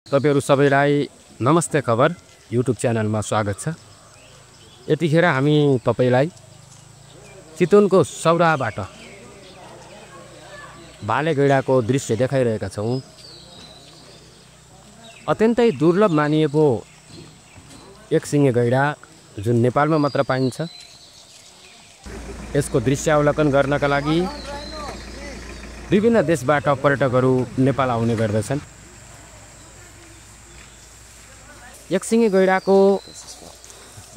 तपाईहरु सबैलाई नमस्ते खबर युट्युब च्यानलमा स्वागत छ। यतिखेर हामी तपाईलाई चितवनको सौराबाट भाले गैंडाको दृश्य देखाइरहेका छौं। अत्यन्तै दुर्लभ मानिएको एकसिङे गैंडा जुन नेपालमा मात्र पाइन्छ। यसको दृश्यावलोकन गर्नका लागि विभिन्न देशबाट पर्यटकहरू नेपाल आउने गर्दछन्। एकसिङे गैंडाको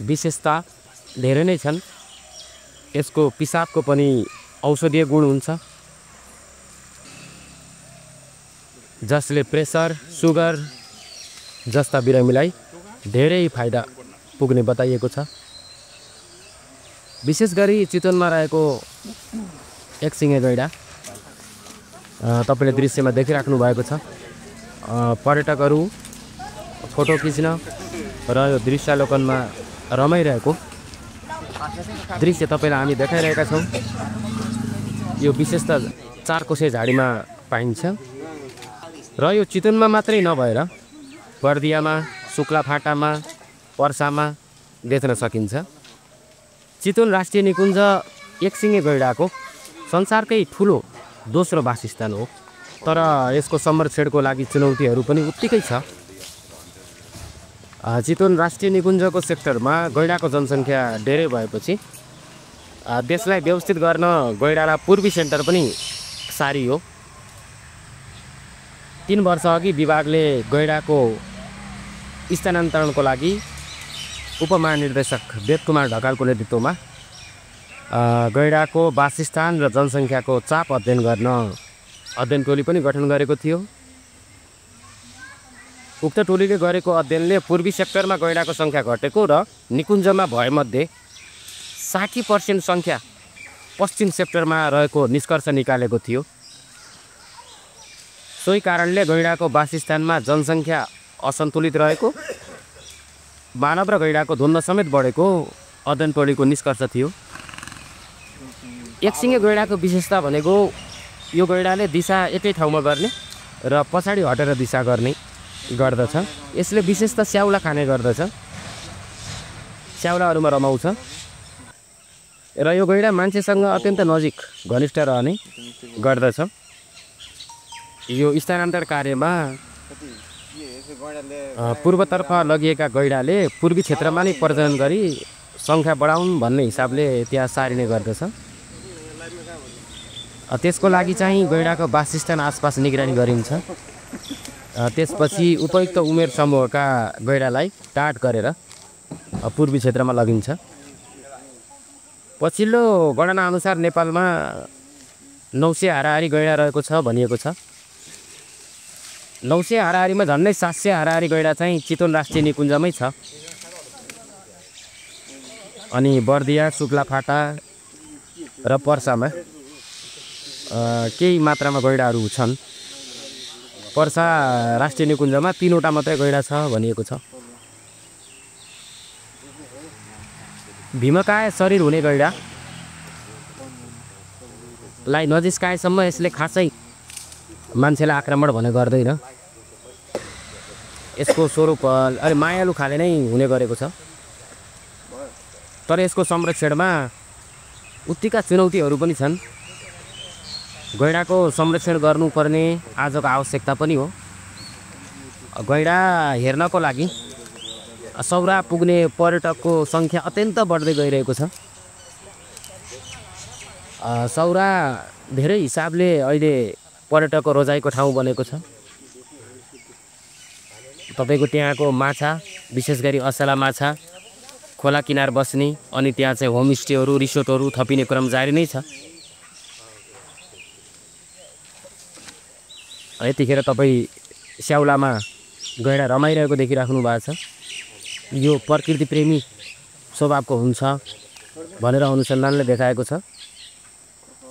विशेषता धेरै नै छन्। यसको पिसाबको पनि औषधीय गुण हुन्छ, जसले प्रेसर, सुगर जस्ता बिरामीलाई धेरै फाइदा पुग्ने बताइएको छ। विशेष गरी चितवनमा रहेको एकसिङे गैंडा तपाईले दृश्यमा देखिराख्नु भएको छ। पर्यटकहरू फोटो खिच्न र यो दृश्यावलोकनमा रमाइरहेको दृश्य तपाईलाई हामी देखाइरहेका छौं। यो विशेषतः चारकोसे झाडीमा पाइन्छ र यो चितवनमा मात्रै नभएर बर्दियामा, शुक्लाफाटामा, पर्सामा देख्न सकिन्छ। चितवन राष्ट्रिय निकुञ्ज एकसिङे गैंडाको संसारकै ठुलो दोस्रो वासस्थान हो, तर यसको संरक्षणको लागि चुनौतीहरू पनि उत्तिकै छ। चितवन राष्ट्रिय निकुञ्जको सेक्टरमा गैंडाको जनसङ्ख्या धेरै भएपछि देशलाई व्यवस्थित गर्न गैंडालाई पूर्वी सेन्टर पनि सारियो। 3 वर्ष अघि विभागले गैंडाको स्थानान्तरणको लागि उपमहानिर्देशक वेदकुमार ढकालको नेतृत्वमा गैंडाको वासस्थान र जनसङ्ख्याको चाप अध्ययन गर्न अध्ययन टोली पनि गठन गरेको थियो। उक्त टोलीले गरेको अध्ययनले पूर्वी सेक्टरमा गैंडाको सङ्ख्या घटेको र निकुञ्जमा भएमध्ये 60% सङ्ख्या पश्चिम सेक्टरमा रहेको निष्कर्ष निकालेको थियो। सोही कारणले गैंडाको वासस्थानमा जनसङ्ख्या असन्तुलित रहेको, मानव र गैंडाको द्वन्द्व समेत बढेको अध्ययन टोलीको निष्कर्ष थियो। एकसिङे गैंडाको विशेषता भनेको यो गैंडाले दिशा एकै ठाउँमा गर्ने र पछाडि हटेर दिशा गर्ने गर्दछ। यसले विशेषतः स्याउला खाने गर्दछ, स्याउलाहरूमा रमाउँछ र यो गैंडा मान्छेसँग अत्यन्त नजिक घनिष्ठ रहने गर्दछ। यो स्थानान्तरण कार्यमा पूर्वतर्फ लगिएका गैंडाले पूर्वी क्षेत्रमा नै प्रजनन गरी सङ्ख्या बढाउन् भन्ने हिसाबले त्यहाँ सारिने गर्दछ। त्यसको लागि चाहिँ गैंडाको वासस्थान आसपास निगरानी गरिन्छ। त्यसपछि उपयुक्त उमेर समूहका गैंडालाई टाट गरेर पूर्वी क्षेत्रमा लगिन्छ। पछिल्लो गणना अनुसार नेपालमा 900 हाराहारी गैंडा रहेको छ भनिएको छ। 900 हाराहारीमा झन्डै 700 हाराहारी गैंडा चाहिँ चितवन राष्ट्रिय निकुञ्जमै छ। अनि बर्दिया, शुक्लाफाटा र पर्सामा केही मात्रामा गैंडाहरू छन्। पर्सा राष्ट्रिय निकुञ्जमा 3वटा मात्रै गैंडा छ भनिएको छ। भीमकाय शरीर हुने गैंडालाई नजिस्काएसम्म यसले खासै मान्छेलाई आक्रमण भने गर्दैन। यसको स्वरूप अलि मायालु खाले नै हुने गरेको छ। तर यसको संरक्षणमा उत्तिका चुनौतीहरू पनि छन्। गैंडाको संरक्षण गर्नुपर्ने आजको आवश्यकता पनि हो। गैंडा हेर्नको लागि सौरा पुग्ने पर्यटकको सङ्ख्या अत्यन्त बढ्दै गइरहेको छ। सौरा धेरै हिसाबले अहिले पर्यटकको रोजाइको ठाउँ बनेको छ। तपाईको त्यहाँको माछा, विशेष गरी असला माछा खोला किनार बस्ने, अनि त्यहाँ चाहिँ होमस्टेहरू, रिसोर्टहरू थपिने क्रम जारी नै छ। यतिखेर तपाईँ स्याउलामा गैंडा रमाइरहेको देखिराख्नु भएको छ। यो प्रकृति प्रेमी स्वभावको हुन्छ भनेर अनुसन्धानले देखाएको छ।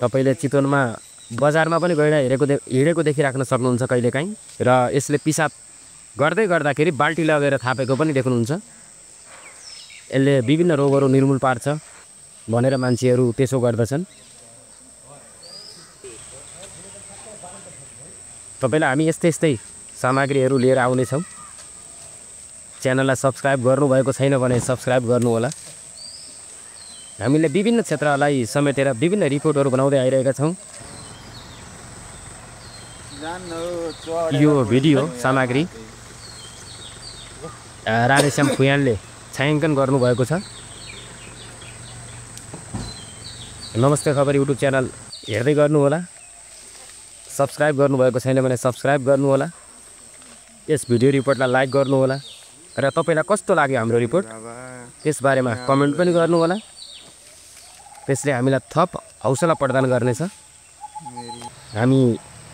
तपाईले चितवनमा बजारमा पनि गैंडा हिँडेको देखिराख्न सक्नुहुन्छ कहिलेकाहीँ, र यसले पिसाब गर्दै गर्दाखेरि बाल्टी लगेर थापेको पनि देख्नुहुन्छ। यसले विभिन्न रोगहरू निर्मूल पार्छ भनेर मान्छेहरू त्यसो गर्दछन्। तपाईलाई हामी यस्तै सामग्रीहरू लिएर आउनेछौँ। च्यानललाई सब्स्क्राइब गर्नुभएको छैन भने सब्स्क्राइब गर्नुहोला। हामीले विभिन्न क्षेत्रलाई समेटेर विभिन्न रिपोर्टहरू बनाउँदै आइरहेका छौँ। यो भिडियो सामग्री राधेश्याम फुयानले छायाङ्कन गर्नुभएको छ। नमस्ते खबर युट्युब च्यानल हेर्दै गर्नुहोला। सब्स्क्राइब गर्नुभएको छैन भने सब्स्क्राइब गर्नुहोला। यस भिडियो रिपोर्टलाई लाइक गर्नुहोला र तपाईँलाई कस्तो लाग्यो हाम्रो रिपोर्ट त्यसबारेमा कमेन्ट पनि गर्नुहोला। त्यसले हामीलाई थप हौसला प्रदान गर्नेछ। हामी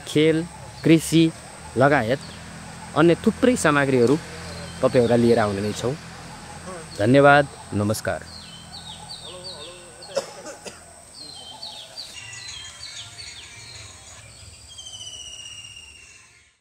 खेल, कृषि लगायत अन्य थुप्रै सामग्रीहरू तपाईँहरूलाई लिएर आउने नै छौँ। धन्यवाद, नमस्कार।